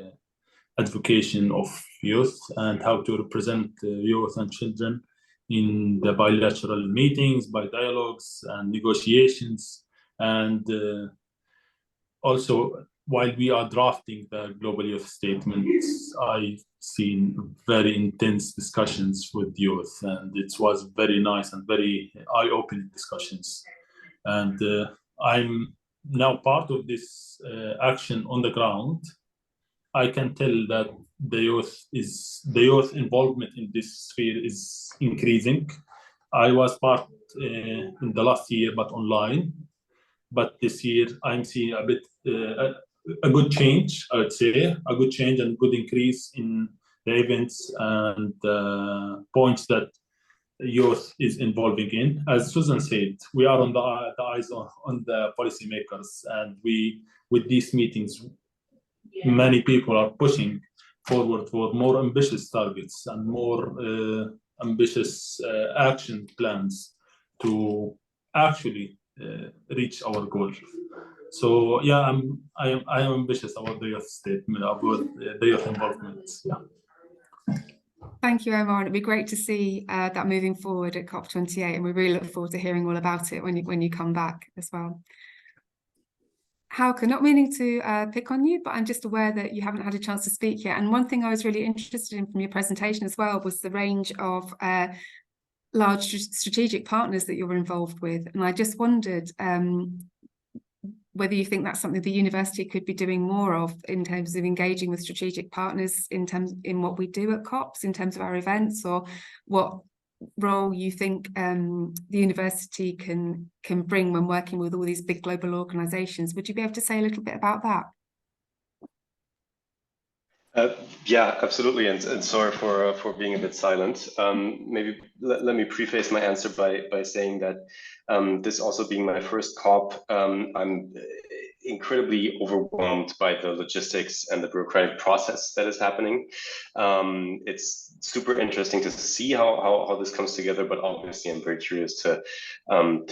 Speaker 7: advocacy of youth and how to represent youth and children in the bilateral meetings, by dialogues and negotiations. And also, while we are drafting the Global Youth Statements, I've seen very intense discussions with youth, and it was very nice and very eye-opening discussions. And I'm now part of this action on the ground. I can tell that the youth involvement in this sphere is increasing. I was part in the last year, but online. But this year, I'm seeing a bit a good change. I would say a good change and good increase in the events and points that youth is involving in. As Susan said, we are on the eyes on the policymakers, and with these meetings, many people are pushing forward for more ambitious targets and more ambitious action plans to actually reach our goal. So yeah, I am ambitious about the youth statement, about the youth involvement. Yeah.
Speaker 1: Thank you, Omar. It'd be great to see that moving forward at COP28, and we really look forward to hearing all about it when you come back as well. Hauke, not meaning to pick on you, but I'm just aware that you haven't had a chance to speak yet. And one thing I was really interested in from your presentation as well was the range of large strategic partners that you're involved with. And I just wondered whether you think that's something the university could be doing more of in terms of engaging with strategic partners in what we do at COPs, in terms of our events, or what role you think the university can bring when working with all these big global organizations. Would you be able to say a little bit about that?
Speaker 5: Yeah, absolutely. And sorry for being a bit silent. Maybe let me preface my answer by saying that this also being my first COP, I'm incredibly overwhelmed by the logistics and the bureaucratic process that is happening. It's super interesting to see how this comes together, but obviously I'm very curious to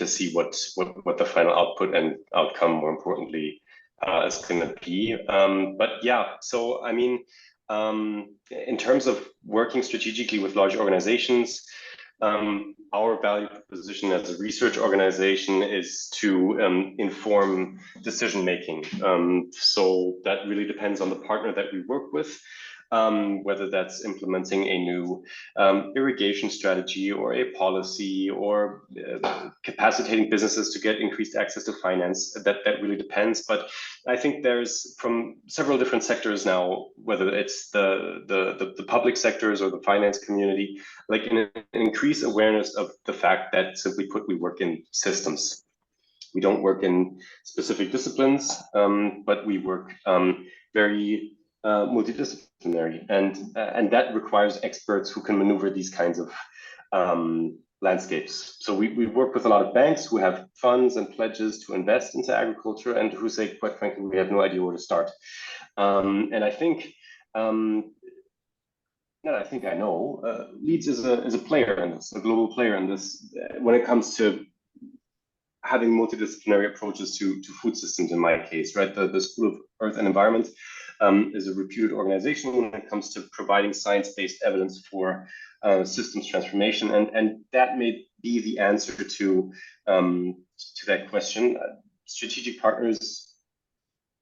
Speaker 5: see what the final output and outcome, more importantly, is going to be. But yeah, so I mean, in terms of working strategically with large organizations, our value proposition as a research organization is to inform decision making. So that really depends on the partner that we work with. Whether that's implementing a new irrigation strategy or a policy or capacitating businesses to get increased access to finance, that really depends. But I think there's from several different sectors now, whether it's the public sectors or the finance community, like an increased awareness of the fact that, simply put, we work in systems. We don't work in specific disciplines, but we work very multidisciplinary, and that requires experts who can maneuver these kinds of landscapes. So we work with a lot of banks who have funds and pledges to invest into agriculture and who say, quite frankly, we have no idea where to start. And I think, I know, Leeds is a player in this, a global player in this, when it comes to having multidisciplinary approaches to food systems. In my case, right, the School of Earth and Environment is a reputed organization when it comes to providing science-based evidence for systems transformation, and that may be the answer to that question. Strategic partners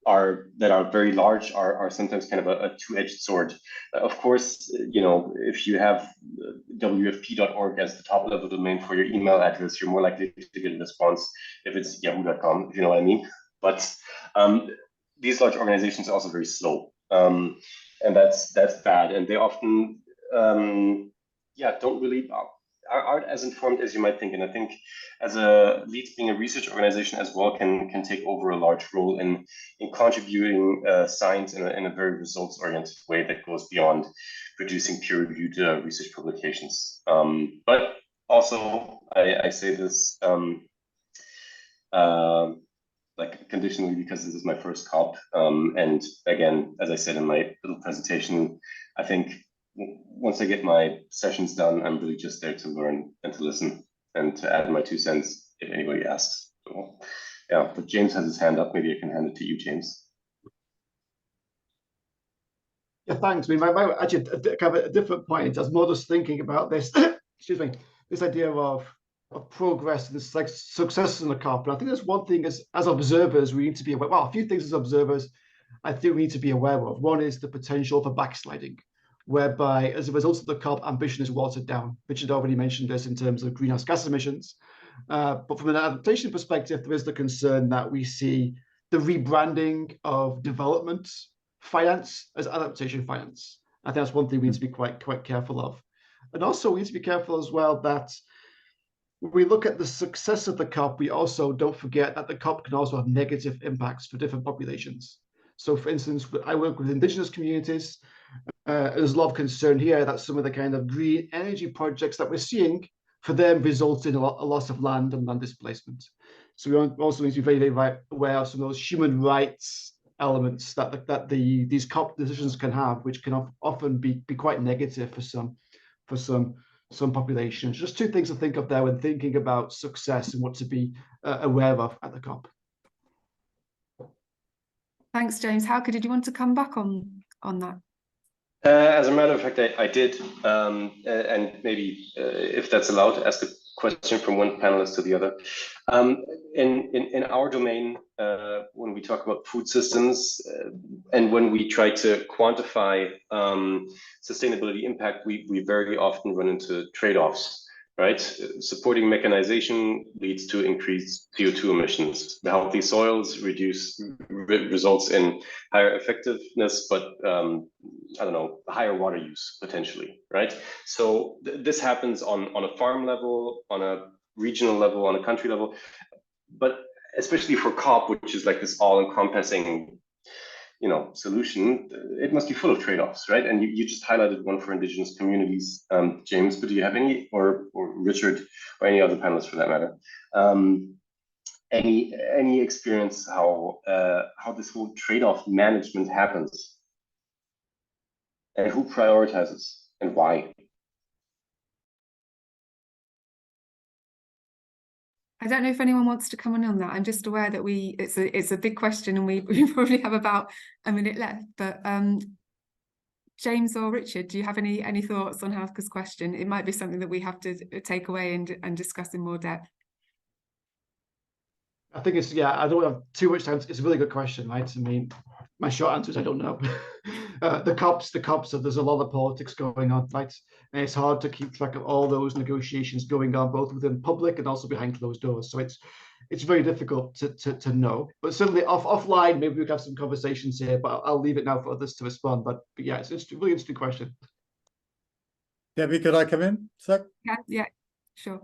Speaker 5: that are very large are sometimes kind of a two-edged sword. Of course, you know, if you have wfp.org as the top level domain for your email address, you're more likely to get a response if it's yahoo.com, if you know what I mean. But these large organizations are also very slow, and that's bad. And they often, don't really aren't as informed as you might think. And I think, as a Leeds being a research organization as well, can take over a large role in contributing science in a very results-oriented way that goes beyond producing peer-reviewed research publications. But also, I say this like conditionally, because this is my first COP. And again, as I said in my little presentation, I think once I get my sessions done, I'm really just there to learn and to listen and to add my 2 cents if anybody asks. So, yeah, but James has his hand up. Maybe I can hand it to you, James.
Speaker 3: Yeah, thanks. I mean, my actually kind of a different point. I was more just thinking about this. Excuse me. This idea of progress and this like success in the COP. And I think there's one thing as observers we need to be aware. Well, a few things as observers I think we need to be aware of. One is the potential for backsliding, whereby as a result of the COP, ambition is watered down. Richard already mentioned this in terms of greenhouse gas emissions. But from an adaptation perspective, there is the concern that we see the rebranding of development finance as adaptation finance. I think that's one thing we need to be quite careful of. And also we need to be careful as well that when we look at the success of the COP, we also don't forget that the COP can also have negative impacts for different populations. So for instance, I work with indigenous communities. There's a lot of concern here that some of the kind of green energy projects that we're seeing for them result in a loss of land and land displacement. So we also need to be very, very aware of some of those human rights elements that these COP decisions can have, which can often be quite negative for some populations. Just 2 things to think of there when thinking about success and what to be aware of at the COP.
Speaker 1: Thanks, James. Hauke, did you want to come back on that?
Speaker 5: As a matter of fact, I did, and maybe if that's allowed, ask a question from one panelist to the other. In our domain, when we talk about food systems and when we try to quantify sustainability impact, we very often run into trade-offs, right? Supporting mechanization leads to increased CO2 emissions. The healthy soils results in higher effectiveness, but I don't know, higher water use potentially, right? So this happens on a farm level, on a regional level, on a country level, but especially for COP, which is like this all-encompassing, solution, it must be full of trade-offs, right? And you just highlighted one for indigenous communities, James, but do you have any, or Richard, or any other panelists for that matter, any experience how this whole trade-off management happens, and who prioritizes and why?
Speaker 1: I don't know if anyone wants to come on that. I'm just aware that it's a big question and we probably have about a minute left. But James or Richard, do you have any thoughts on Halka's question? It might be something that we have to take away and discuss in more depth.
Speaker 3: I think I don't have too much time. It's a really good question, right? I mean, my short answer is I don't know. The COPs, so there's a lot of politics going on, right? And it's hard to keep track of all those negotiations going on, both within public and also behind closed doors. So it's very difficult to know. But certainly offline, maybe we could have some conversations here, but I'll leave it now for others to respond. But yeah, it's a really interesting question.
Speaker 2: Debbie, could I come in, sir?
Speaker 1: Yeah, sure.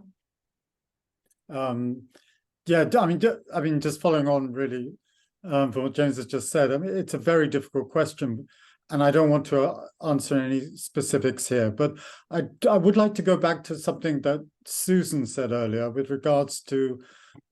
Speaker 2: Yeah, I mean, just following on really from what James has just said, I mean, it's a very difficult question, and I don't want to answer any specifics here, but I would like to go back to something that Susan said earlier with regards to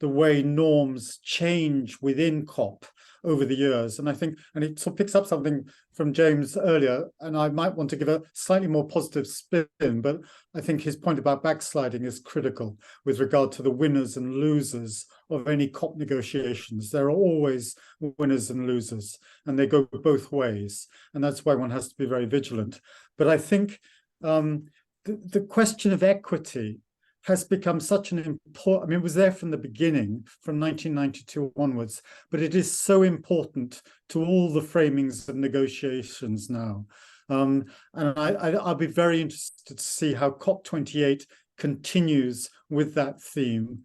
Speaker 2: the way norms change within COP over the years. And I think, and it sort of picks up something from James earlier, and I might want to give a slightly more positive spin, but I think his point about backsliding is critical with regard to the winners and losers of any COP negotiations. There are always winners and losers, and they go both ways. And that's why one has to be very vigilant. But I think the question of equity has become such an important, I mean, it was there from the beginning, from 1992 onwards, but it is so important to all the framings of negotiations now. And I'll be very interested to see how COP28 continues with that theme,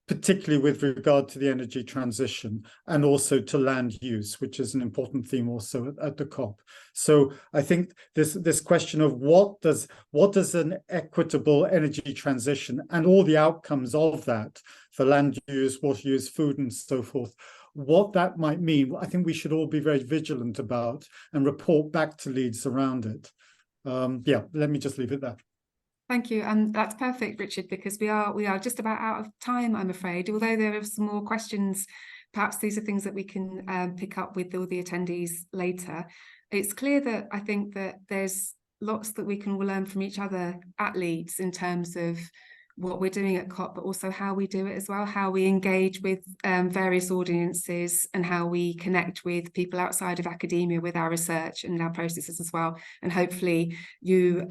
Speaker 2: particularly with regard to the energy transition and also to land use, which is an important theme also at the COP. So I think this question of what does an equitable energy transition and all the outcomes of that for land use, water use, food and so forth, what that might mean, I think we should all be very vigilant about and report back to Leeds around it. Yeah, let me just leave it there.
Speaker 1: Thank you, and that's perfect, Richard, because we are just about out of time, I'm afraid. Although there are some more questions, perhaps these are things that we can pick up with all the attendees later. It's clear that I think that there's lots that we can learn from each other at Leeds in terms of what we're doing at COP, but also how we do it as well, how we engage with various audiences and how we connect with people outside of academia with our research and our processes as well. And hopefully you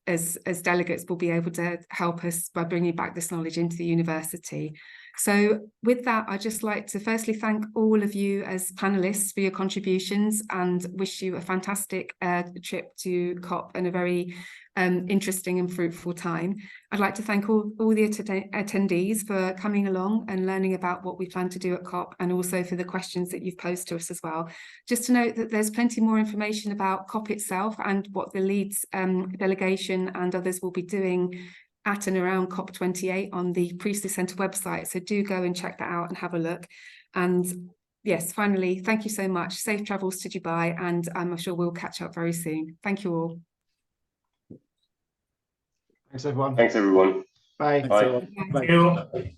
Speaker 1: as delegates will be able to help us by bringing back this knowledge into the university. So with that, I'd just like to firstly thank all of you as panelists for your contributions and wish you a fantastic trip to COP and a very interesting and fruitful time. I'd like to thank all the attendees for coming along and learning about what we plan to do at COP, and also for the questions that you've posed to us as well. Just to note that there's plenty more information about COP itself and what the Leeds delegation and others will be doing at and around COP28 on the Priestley Centre website. So do go and check that out and have a look. And yes, finally, thank you so much. Safe travels to Dubai, and I'm sure we'll catch up very soon. Thank you all.
Speaker 3: Thanks, everyone.
Speaker 5: Thanks, everyone.
Speaker 3: Bye.
Speaker 5: Bye.
Speaker 2: Bye.